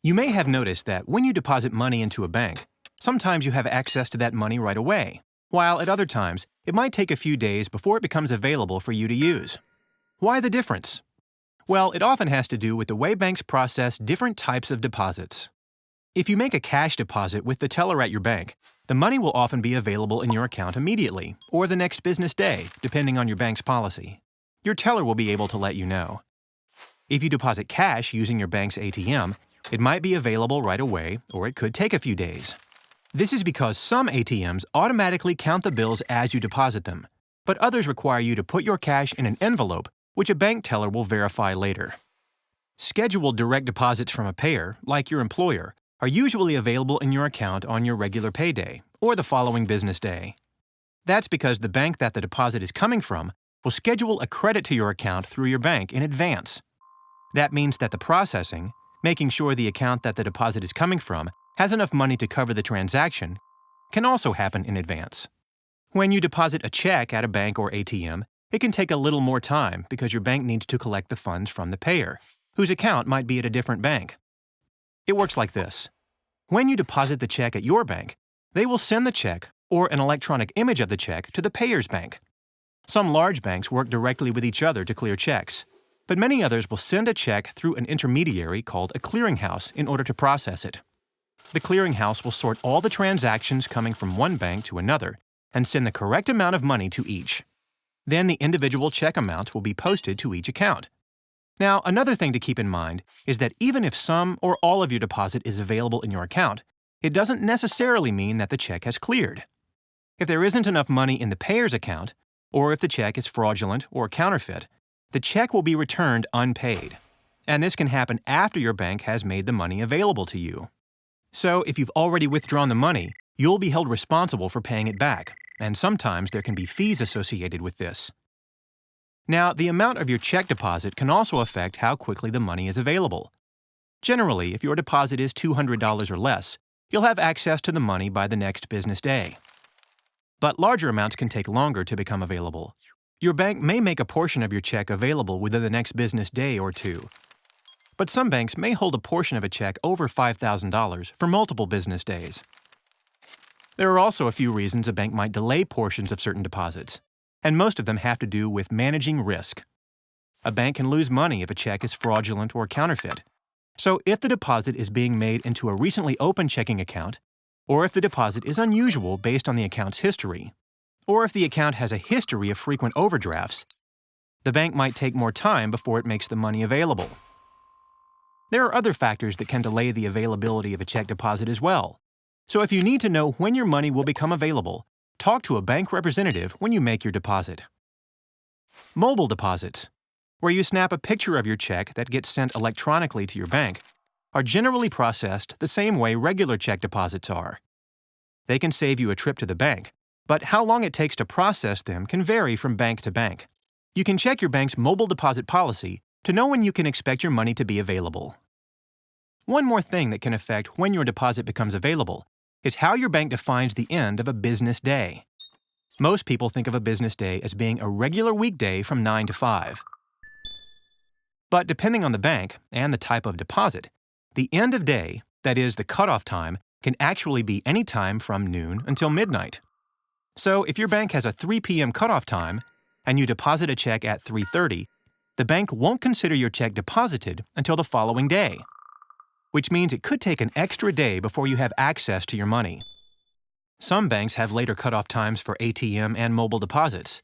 You may have noticed that when you deposit money into a bank, sometimes you have access to that money right away, while at other times, it might take a few days before it becomes available for you to use. Why the difference? Well, it often has to do with the way banks process different types of deposits. If you make a cash deposit with the teller at your bank, the money will often be available in your account immediately or the next business day, depending on your bank's policy. Your teller will be able to let you know. If you deposit cash using your bank's ATM, it might be available right away, or it could take a few days. This is because some ATMs automatically count the bills as you deposit them, but others require you to put your cash in an envelope, which a bank teller will verify later. Scheduled direct deposits from a payer, like your employer, are usually available in your account on your regular payday or the following business day. That's because the bank that the deposit is coming from will schedule a credit to your account through your bank in advance. That means that the processing, making sure the account that the deposit is coming from has enough money to cover the transaction, can also happen in advance. When you deposit a check at a bank or ATM, it can take a little more time because your bank needs to collect the funds from the payer, whose account might be at a different bank. It works like this. When you deposit the check at your bank, they will send the check or an electronic image of the check to the payer's bank. Some large banks work directly with each other to clear checks, but many others will send a check through an intermediary called a clearinghouse in order to process it. The clearinghouse will sort all the transactions coming from one bank to another and send the correct amount of money to each. Then the individual check amounts will be posted to each account. Now, another thing to keep in mind is that even if some or all of your deposit is available in your account, it doesn't necessarily mean that the check has cleared. If there isn't enough money in the payer's account, or if the check is fraudulent or counterfeit, the check will be returned unpaid. And this can happen after your bank has made the money available to you. So, if you've already withdrawn the money, you'll be held responsible for paying it back, and sometimes there can be fees associated with this. Now, the amount of your check deposit can also affect how quickly the money is available. Generally, if your deposit is $200 or less, you'll have access to the money by the next business day. But larger amounts can take longer to become available. Your bank may make a portion of your check available within the next business day or two. But some banks may hold a portion of a check over $5,000 for multiple business days. There are also a few reasons a bank might delay portions of certain deposits, and most of them have to do with managing risk. A bank can lose money if a check is fraudulent or counterfeit. So if the deposit is being made into a recently opened checking account, or if the deposit is unusual based on the account's history, or if the account has a history of frequent overdrafts, the bank might take more time before it makes the money available. There are other factors that can delay the availability of a check deposit as well. So if you need to know when your money will become available, talk to a bank representative when you make your deposit. Mobile deposits, where you snap a picture of your check that gets sent electronically to your bank, are generally processed the same way regular check deposits are. They can save you a trip to the bank, but how long it takes to process them can vary from bank to bank. You can check your bank's mobile deposit policy to know when you can expect your money to be available. One more thing that can affect when your deposit becomes available is how your bank defines the end of a business day. Most people think of a business day as being a regular weekday from 9 to 5. But depending on the bank and the type of deposit, the end of day, that is, the cutoff time, can actually be any time from noon until midnight. So if your bank has a 3 p.m. cutoff time and you deposit a check at 3:30, the bank won't consider your check deposited until the following day, which means it could take an extra day before you have access to your money. Some banks have later cutoff times for ATM and mobile deposits.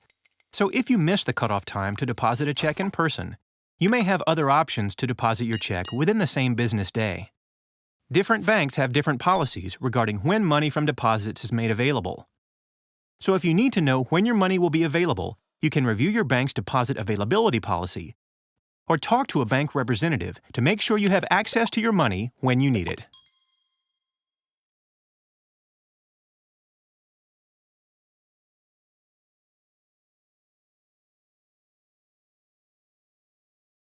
So if you miss the cutoff time to deposit a check in person, you may have other options to deposit your check within the same business day. Different banks have different policies regarding when money from deposits is made available. So if you need to know when your money will be available, you can review your bank's deposit availability policy or talk to a bank representative to make sure you have access to your money when you need it.